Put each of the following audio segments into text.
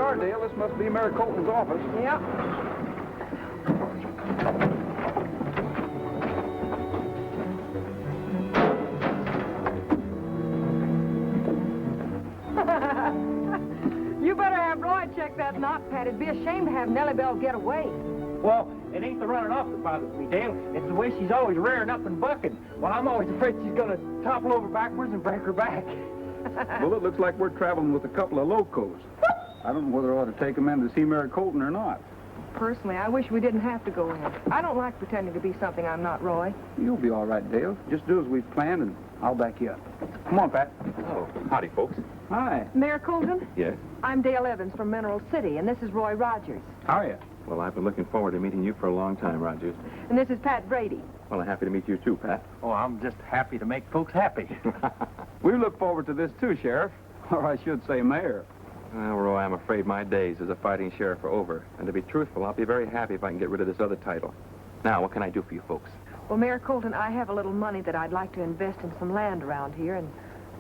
are, Dale. This must be Mary Colton's office. Yep. You better have Roy check that knot, Pat. It'd be a shame to have Nellie Bell get away. Well, it ain't the running off that bothers me, Dale. It's the way she's always rearing up and bucking. Well, I'm always afraid she's going to topple over backwards and break her back. Well, it looks like we're traveling with a couple of locos. I don't know whether I ought to take them in to see Mary Colton or not. Personally, I wish we didn't have to go in. I don't like pretending to be something I'm not, Roy. You'll be all right, Dale. Just do as we've planned, and I'll back you up. Come on, Pat. Oh, howdy, folks. Hi. Mayor Colton? Yes? I'm Dale Evans from Mineral City, and this is Roy Rogers. How are you? Well, I've been looking forward to meeting you for a long time, Rogers. And this is Pat Brady. Well, I'm happy to meet you, too, Pat. Oh, I'm just happy to make folks happy. We look forward to this, too, Sheriff. Or I should say Mayor. Well, Roy, I'm afraid my days as a fighting sheriff are over. And to be truthful, I'll be very happy if I can get rid of this other title. Now, what can I do for you folks? Well, Mayor Colton, I have a little money that I'd like to invest in some land around here, and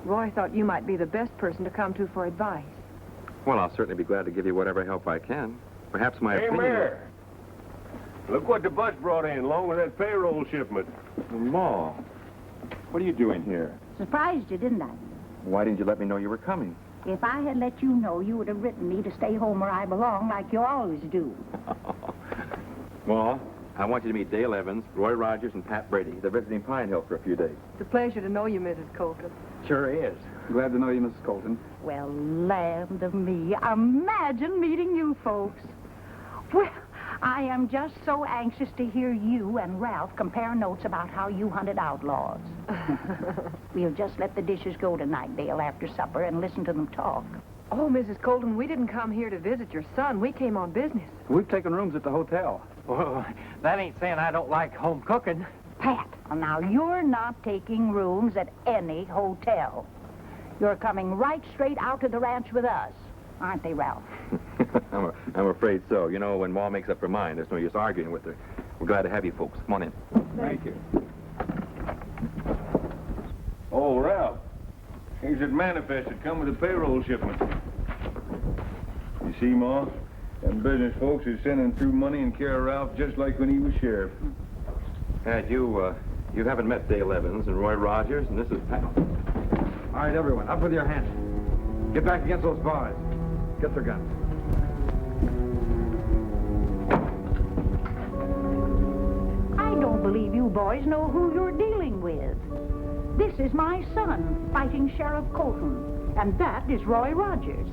Roy thought you might be the best person to come to for advice. Well, I'll certainly be glad to give you whatever help I can. Perhaps my opinion... Mayor. Look what the bus brought in, along with that payroll shipment. Ma, what are you doing here? Surprised you, didn't I? Why didn't you let me know you were coming? If I had let you know, you would have written me to stay home where I belong, like you always do. Ma, I want you to meet Dale Evans, Roy Rogers, and Pat Brady. They're visiting Pine Hill for a few days. It's a pleasure to know you, Mrs. Colton. Sure is. Glad to know you, Mrs. Colton. Well, land of me, imagine meeting you folks. Well, I am just so anxious to hear you and Ralph compare notes about how you hunted outlaws. We'll just let the dishes go tonight, Dale, after supper, and listen to them talk. Oh, Mrs. Colton, we didn't come here to visit your son. We came on business. We've taken rooms at the hotel. Well, that ain't saying I don't like home cooking. Pat, now you're not taking rooms at any hotel. You're coming right straight out to the ranch with us. Aren't they, Ralph? I'm afraid so. You know, when Ma makes up her mind, there's no use arguing with her. We're glad to have you folks. Come on in. Thank you. Oh, Ralph. Here's that manifest that come with the payroll shipment. You see, Ma? Them business folks is sending through money in care of Ralph just like when he was sheriff. Pat, you haven't met Dale Evans and Roy Rogers, and this is Pat. All right, everyone, up with your hands. Get back against those bars. Get their guns. I don't believe you boys know who you're dealing with. This is my son, Fighting Sheriff Colton, and that is Roy Rogers.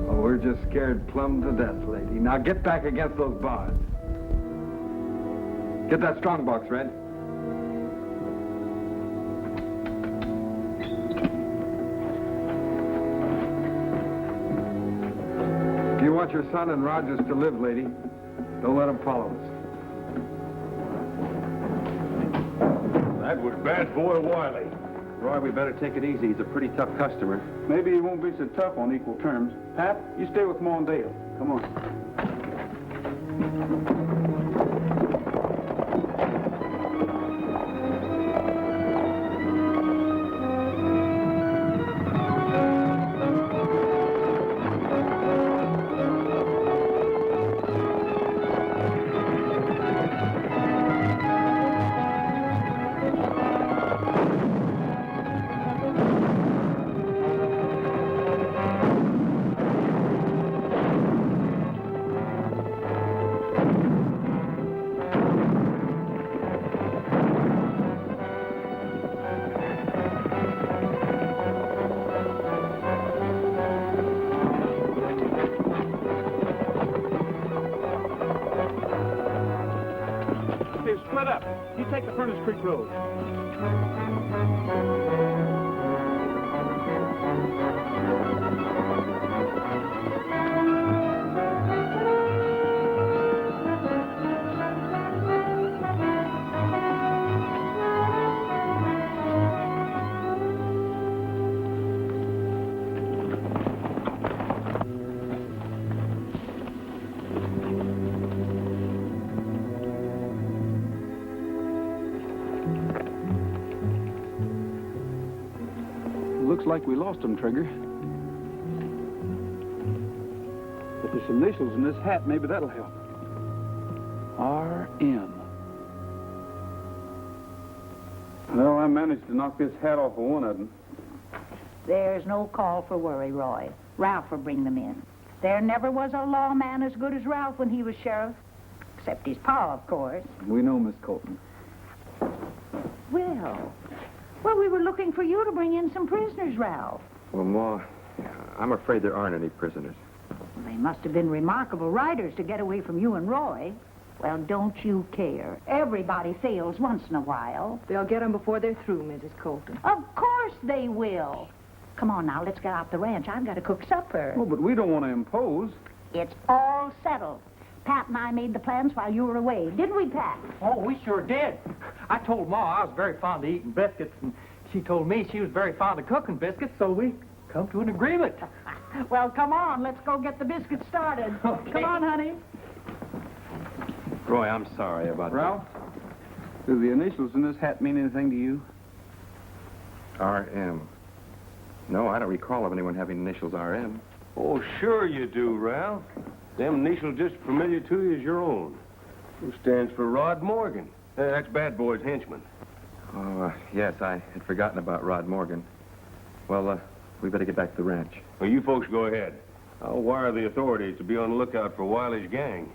Oh, we're just scared plumb to death, lady. Now get back against those bars. Get that strong box, Red. If you want your son and Rogers to live, lady, don't let them follow us. That was Bad Boy Wiley. Roy, we better take it easy. He's a pretty tough customer. Maybe he won't be so tough on equal terms. Pat, you stay with Ma and Dale. Come on. They've split up. You take the Furnace Creek Road. Looks like we lost him, Trigger. There's some initials in this hat. Maybe that'll help. R.M. Well, I managed to knock this hat off of one of them. There's no call for worry, Roy. Ralph will bring them in. There never was a lawman as good as Ralph when he was sheriff. Except his pa, of course. We know, Miss Colton. Well, we were looking for you to bring in some prisoners, Ralph. Well, Ma, I'm afraid there aren't any prisoners. They must have been remarkable riders to get away from you and Roy. Well, don't you care. Everybody fails once in a while. They'll get them before they're through, Mrs. Colton. Of course they will. Come on now, let's get out the ranch. I've got to cook supper. Oh, but we don't want to impose. It's all settled. Pat and I made the plans while you were away. Didn't we, Pat? Oh, we sure did. I told Ma I was very fond of eating biscuits, and she told me she was very fond of cooking biscuits, so we come to an agreement. Well, come on. Let's go get the biscuits started. Okay. Come on, honey. Roy, I'm sorry about Ralph, do the initials in this hat mean anything to you? that. R.M. No, I don't recall of anyone having initials R.M. Oh, sure you do, Ralph. Them initials just familiar to you as your own. Who stands for Rod Morgan. That's Bad Boy's henchman. Oh, yes, I had forgotten about Rod Morgan. Well, we better get back to the ranch. Well, you folks go ahead. I'll wire the authorities to be on the lookout for Wiley's gang.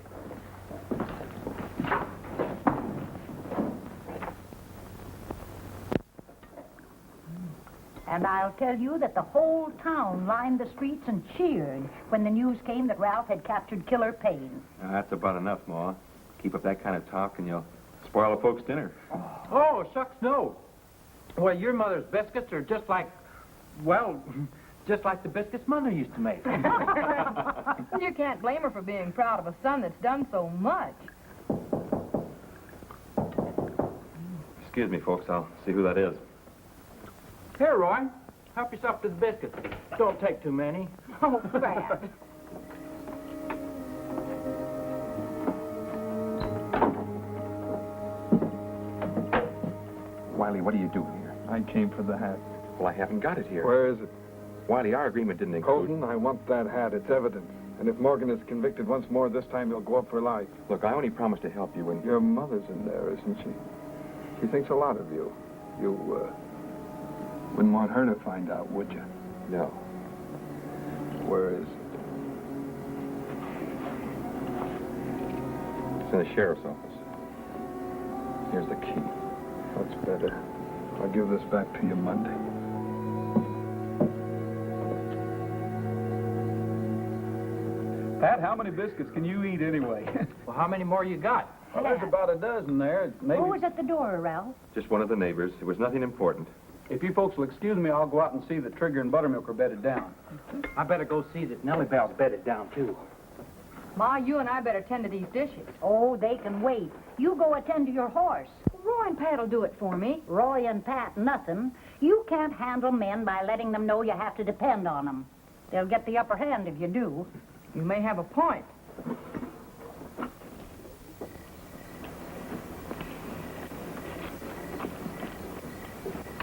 And I'll tell you that the whole town lined the streets and cheered when the news came that Ralph had captured Killer Payne. That's about enough, Ma. Keep up that kind of talk and you'll spoil the folks' dinner. Oh, shucks, no. Well, your mother's biscuits are just like, well, just like the biscuits Mother used to make. You can't blame her for being proud of a son that's done so much. Excuse me, folks. I'll see who that is. Here, Roy, help yourself to the biscuits. Don't take too many. Oh, bad. Wiley, what are you doing here? I came for the hat. Well, I haven't got it here. Where is it? Wiley, our agreement didn't include... Colton, I want that hat. It's evidence. And if Morgan is convicted once more, this time he'll go up for life. Look, I only promised to help you when... Your mother's in there, isn't she? She thinks a lot of you. You, wouldn't want her to find out, would you? No. Where is it? It's in the sheriff's office. Here's the key. That's better. I'll give this back to you Monday. Pat, how many biscuits can you eat anyway? Well, how many more you got? Well, there's about a dozen there. Maybe. Who was at the door, Ralph? Just one of the neighbors. It was nothing important. If you folks will excuse me, I'll go out and see that Trigger and Buttermilk are bedded down. I better go see that Nellie Bell's bedded down, too. Ma, you and I better tend to these dishes. Oh, they can wait. You go attend to your horse. Roy and Pat'll do it for me. Roy and Pat, nothing. You can't handle men by letting them know you have to depend on them. They'll get the upper hand if you do. You may have a point.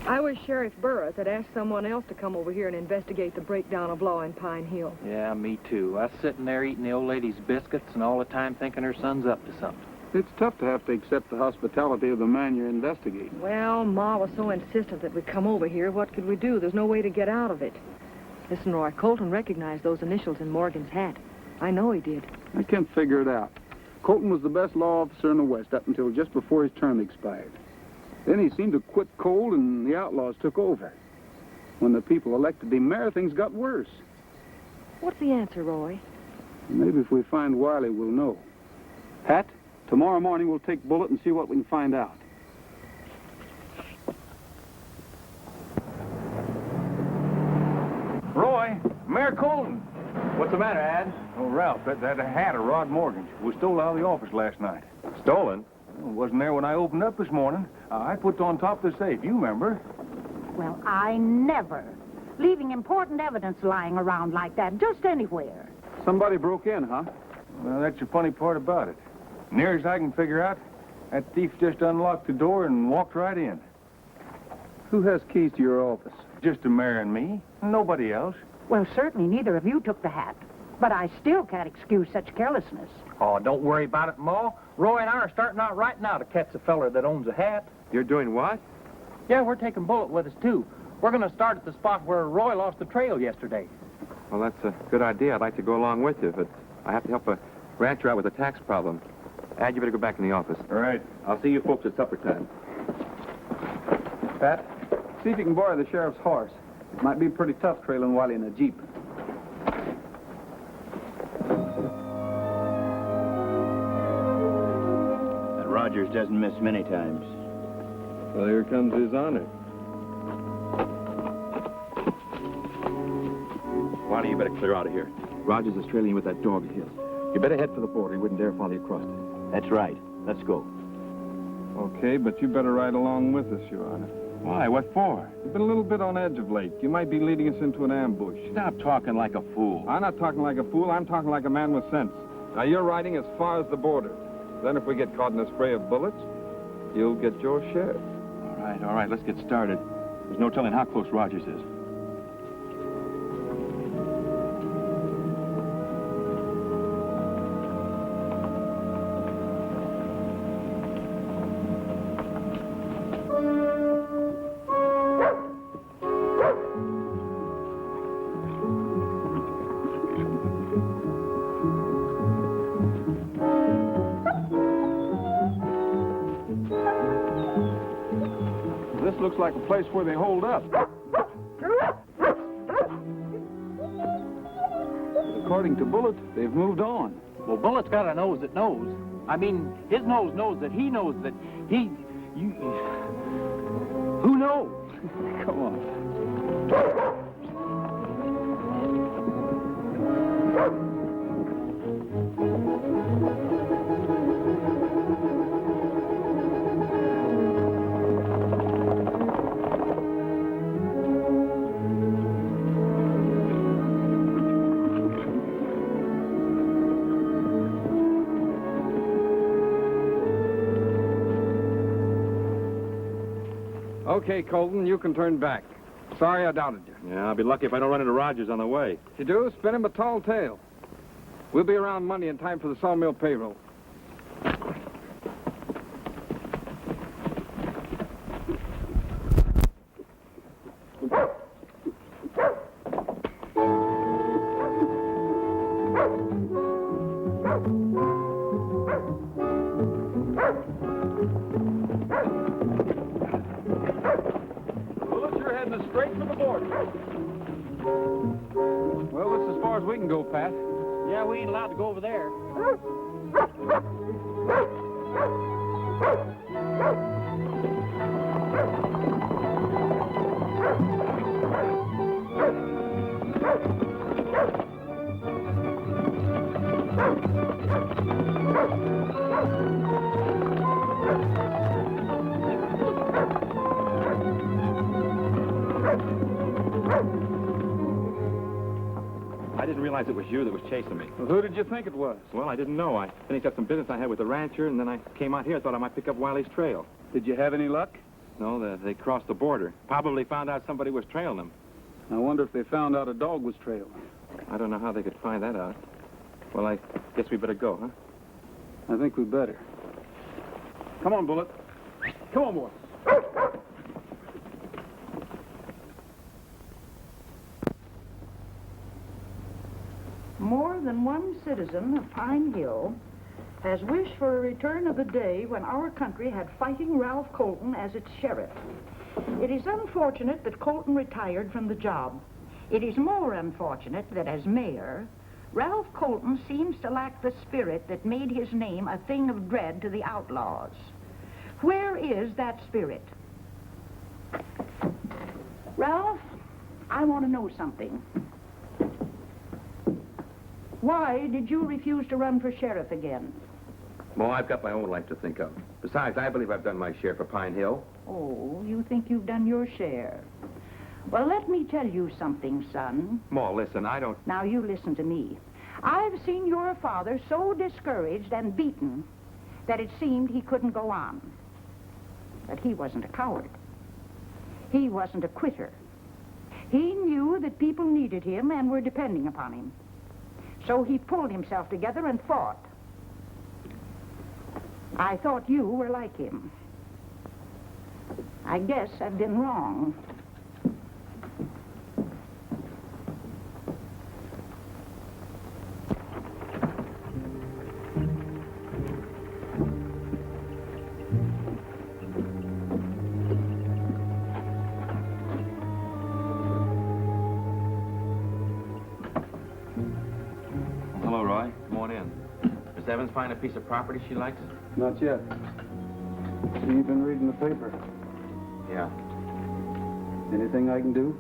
I wish Sheriff Burroughs had asked someone else to come over here and investigate the breakdown of law in Pine Hill. Yeah, me too. I was sitting there eating the old lady's biscuits and all the time thinking her son's up to something. It's tough to have to accept the hospitality of the man you're investigating. Well, Ma was so insistent that we come over here. What could we do? There's no way to get out of it. Listen, Roy, Colton recognized those initials in Morgan's hat. I know he did. I can't figure it out. Colton was the best law officer in the West up until just before his term expired. Then he seemed to quit cold and the outlaws took over. When the people elected him mayor, things got worse. What's the answer, Roy? Maybe if we find Wiley, we'll know. Pat, tomorrow morning we'll take Bullet and see what we can find out. Roy, Mayor Colton. What's the matter, Ad? Oh, Ralph, that hat of Rod Morgan's was stolen out of the office last night. Stolen? Well, it wasn't there when I opened up this morning. I put it on top of the safe. You remember? Well, I never. Leaving important evidence lying around like that, just anywhere. Somebody broke in, huh? Well, that's the funny part about it. Near as I can figure out, that thief just unlocked the door and walked right in. Who has keys to your office? Just the mayor and me. Nobody else. Well, certainly neither of you took the hat. But I still can't excuse such carelessness. Oh, don't worry about it, Ma. Roy and I are starting out right now to catch a feller that owns a hat. You're doing what? Yeah, we're taking Bullet with us, too. We're going to start at the spot where Roy lost the trail yesterday. Well, that's a good idea. I'd like to go along with you, but I have to help a rancher out with a tax problem. Ad, you better go back in the office. All right. I'll see you folks at supper time. Pat, see if you can borrow the sheriff's horse. It might be pretty tough trailing Wiley in a Jeep. That Rogers doesn't miss many times. Well, here comes his honor. Wiley, you better clear out of here. Rogers is trailing you with that dog of his. You better head for the border. He wouldn't dare follow you across it. That's right. Let's go. Okay, but you better ride along with us, Your Honor. Why? What for? You've been a little bit on edge of late. You might be leading us into an ambush. Stop talking like a fool. I'm not talking like a fool. I'm talking like a man with sense. Now, you're riding as far as the border. Then if we get caught in a spray of bullets, you'll get your share. All right, let's get started. There's no telling how close Rogers is. This looks like a place where they hold up. According to Bullet, they've moved on. Well, Bullet's got a nose that knows. I mean, his nose knows that he knows that he... Who knows? Come on. Okay, Colton, you can turn back. Sorry I doubted you. Yeah, I'll be lucky if I don't run into Rogers on the way. If you do, spin him a tall tale. We'll be around Monday in time for the sawmill payroll. Straight for the border. Well, this is as far as we can go, Pat. Yeah, we ain't allowed to go over there. I didn't realize it was you that was chasing me. Well, who did you think it was? Well, I didn't know. I finished up some business I had with the rancher, and then I came out here. I thought I might pick up Wiley's trail. Did you have any luck? No, they crossed the border. Probably found out somebody was trailing them. I wonder if they found out a dog was trailed. I don't know how they could find that out. Well, I guess we better go, huh? I think we better. Come on, Bullet. Come on, boy. More than one citizen of Pine Hill has wished for a return of the day when our country had Fighting Ralph Colton as its sheriff. It is unfortunate that Colton retired from the job. It is more unfortunate that as mayor, Ralph Colton seems to lack the spirit that made his name a thing of dread to the outlaws. Where is that spirit? Ralph, I want to know something. Why did you refuse to run for sheriff again? Well, I've got my own life to think of. Besides, I believe I've done my share for Pine Hill. Oh, you think you've done your share. Well, let me tell you something, son. Ma, listen, I don't... Now, you listen to me. I've seen your father so discouraged and beaten that it seemed he couldn't go on. But he wasn't a coward. He wasn't a quitter. He knew that people needed him and were depending upon him. So he pulled himself together and fought. I thought you were like him. I guess I've been wrong. Hello, Roy. Come on in. Miss Evans find a piece of property she likes? Not yet. So you've been reading the paper. Yeah. Anything I can do?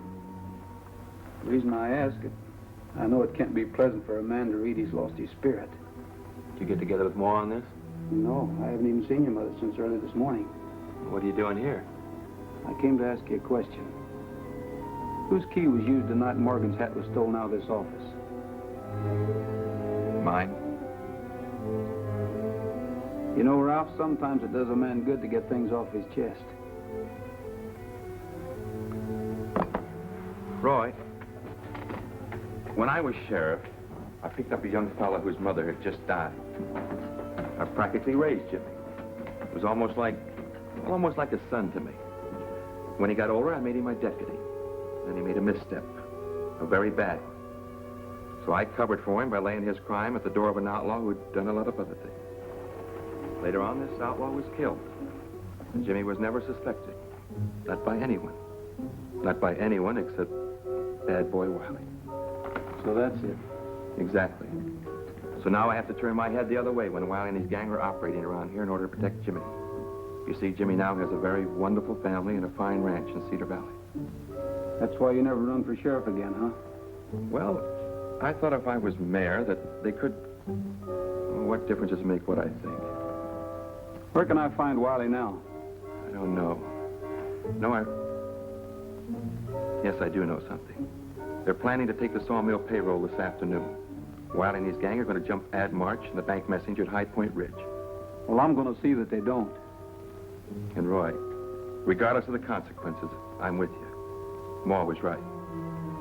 The reason I ask it, I know it can't be pleasant for a man to read he's lost his spirit. Did you get together with more on this? No, I haven't even seen your mother since early this morning. What are you doing here? I came to ask you a question. Whose key was used the night Morgan's hat was stolen out of this office? Mine. You know, Ralph, sometimes it does a man good to get things off his chest. Roy, when I was sheriff, I picked up a young fellow whose mother had just died. I practically raised Jimmy. It was almost like a son to me. When he got older, I made him my deputy. Then he made a misstep, a very bad one. So I covered for him by laying his crime at the door of an outlaw who'd done a lot of other things. Later on, this outlaw was killed. And Jimmy was never suspected. Not by anyone. Not by anyone except Bad Boy Wiley. So that's it. Exactly. So now I have to turn my head the other way when Wiley and his gang are operating around here in order to protect Jimmy. You see, Jimmy now has a very wonderful family and a fine ranch in Cedar Valley. That's why you never run for sheriff again, huh? Well, I thought if I was mayor that they could... Well, what difference does it make what I think? Where can I find Wiley now? I don't know. No, Yes, I do know something. They're planning to take the sawmill payroll this afternoon. Wiley and his gang are going to jump Ad March and the bank messenger at High Point Ridge. Well, I'm going to see that they don't. And Roy, regardless of the consequences, I'm with you. Ma was right.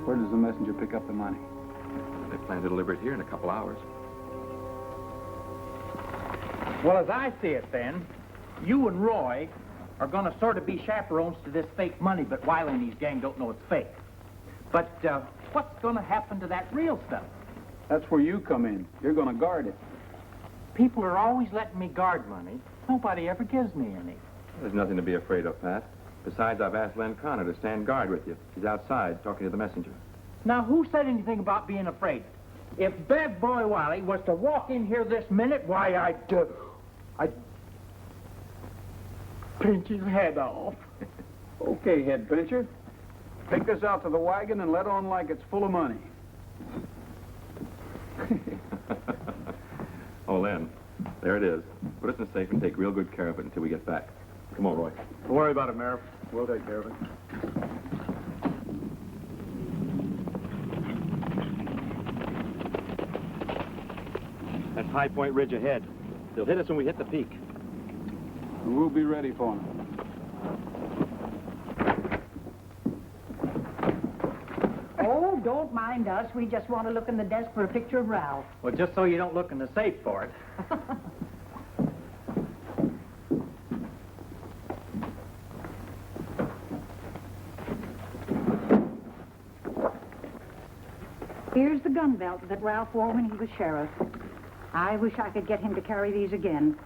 Where does the messenger pick up the money? They plan to deliver it here in a couple hours. Well, as I see it then, you and Roy are going to sort of be chaperones to this fake money, but Wiley and his gang don't know it's fake. But what's going to happen to that real stuff? That's where you come in. You're going to guard it. People are always letting me guard money. Nobody ever gives me any. There's nothing to be afraid of, Pat. Besides, I've asked Len Connor to stand guard with you. He's outside talking to the messenger. Now, who said anything about being afraid? If Bad Boy Wiley was to walk in here this minute, why, I'd pinch his head off. Okay, head pincher. Take this out to the wagon and let on like it's full of money. Oh, Len, there it is. Put it in the safe and take real good care of it until we get back. Come on, Roy. Don't worry about it, Mayor. We'll take care of it. That's High Point Ridge ahead. They'll hit us when we hit the peak. We'll be ready for them. Oh, don't mind us. We just want to look in the desk for a picture of Ralph. Well, just so you don't look in the safe for it. Here's the gun belt that Ralph wore when he was sheriff. I wish I could get him to carry these again.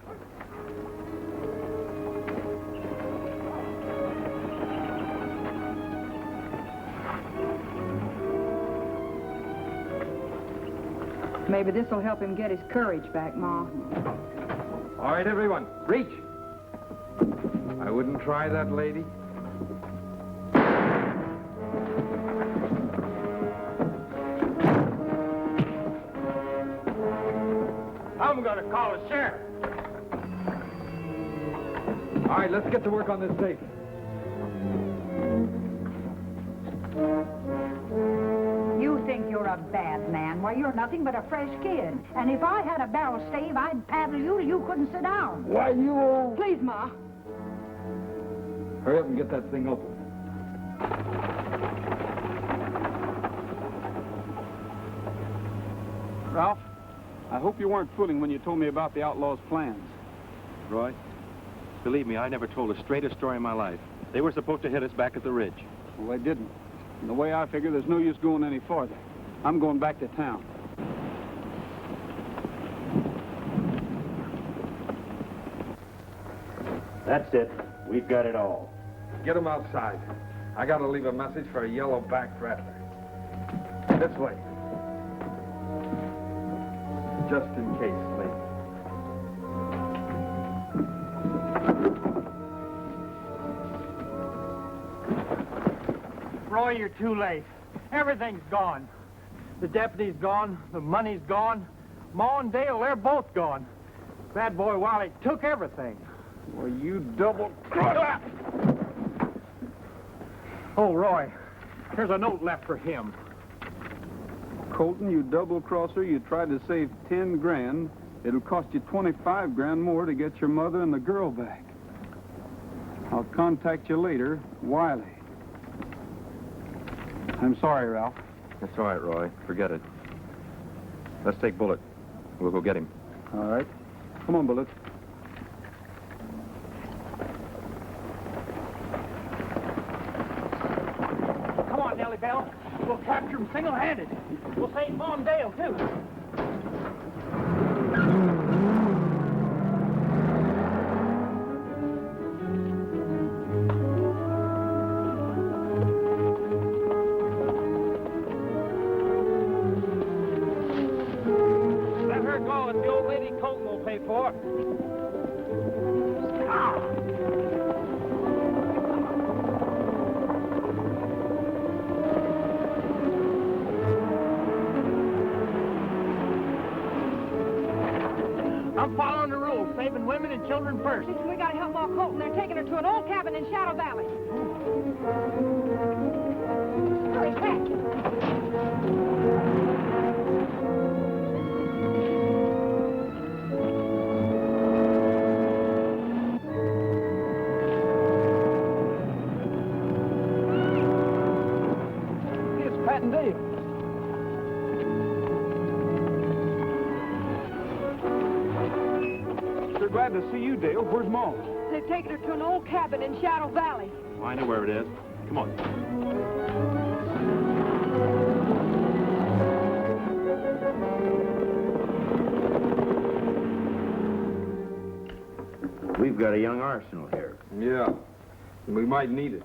Maybe this will help him get his courage back, Ma. All right, everyone, reach. I wouldn't try that, lady. I'm going to call the sheriff. All right, let's get to work on this safe. You think you're a bad man. Why, you're nothing but a fresh kid. And if I had a barrel stave, I'd paddle you till you couldn't sit down. Why, you old... Please, Ma. Hurry up and get that thing open. Ralph, I hope you weren't fooling when you told me about the outlaws' plans. Roy, believe me, I never told a straighter story in my life. They were supposed to hit us back at the ridge. Well, they didn't. And the way I figure, there's no use going any farther. I'm going back to town. That's it. We've got it all. Get him outside. I gotta leave a message for a yellow-backed rattler. This way. Just in case, Lee. Roy, you're too late. Everything's gone. The deputy's gone. The money's gone. Ma and Dale, they're both gone. Bad boy Wiley took everything. Well, you double... Oh, Roy, there's a note left for him. Colton, you double-crosser, you tried to save 10 grand. It'll cost you 25 grand more to get your mother and the girl back. I'll contact you later, Wiley. I'm sorry, Ralph. That's all right, Roy. Forget it. Let's take Bullet. We'll go get him. All right. Come on, Bullet. Come on, Nellie Bell. We'll capture him single-handed. We'll save Ma and Dale, too. Let her go. It's the old lady Colton will pay for it. I'm following the rules, saving women and children first. We gotta help Ma Colton. They're taking her to an old cabin in Shadow Valley. Hurry, quick! It's Pat and Dale. Sure glad to see you, Dale. Where's Ma? They've taken her to an old cabin in Shadow Valley. Well, I know where it is. Come on. We've got a young arsenal here. Yeah, we might need it.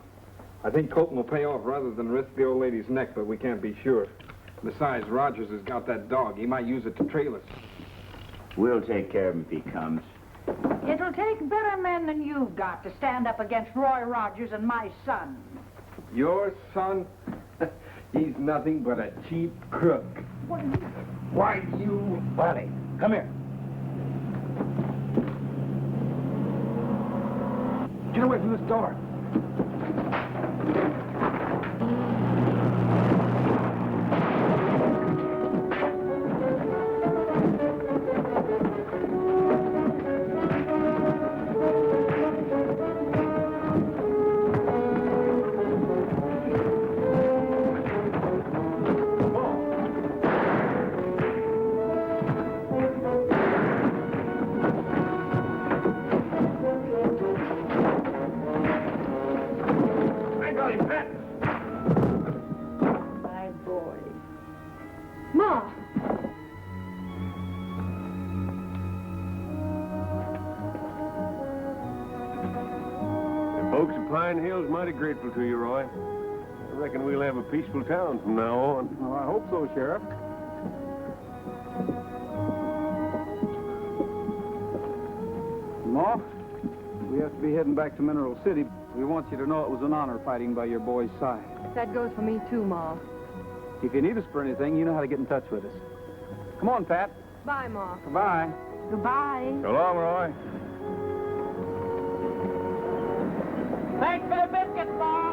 I think Colton will pay off rather than risk the old lady's neck, but we can't be sure. Besides, Rogers has got that dog. He might use it to trail us. We'll take care of him if he comes. It'll take better men than you've got to stand up against Roy Rogers and my son. Your son? He's nothing but a cheap crook. Why, you... Wiley, come here. Get away from this door. My boy. Ma! The folks at Pine Hill's mighty grateful to you, Roy. I reckon we'll have a peaceful town from now on. Well, I hope so, Sheriff. Ma, we have to be heading back to Mineral City. We want you to know it was an honor fighting by your boy's side. That goes for me, too, Ma. If you need us for anything, you know how to get in touch with us. Come on, Pat. Bye, Ma. Goodbye. Goodbye. So long, Roy. Thanks for the biscuits, Ma.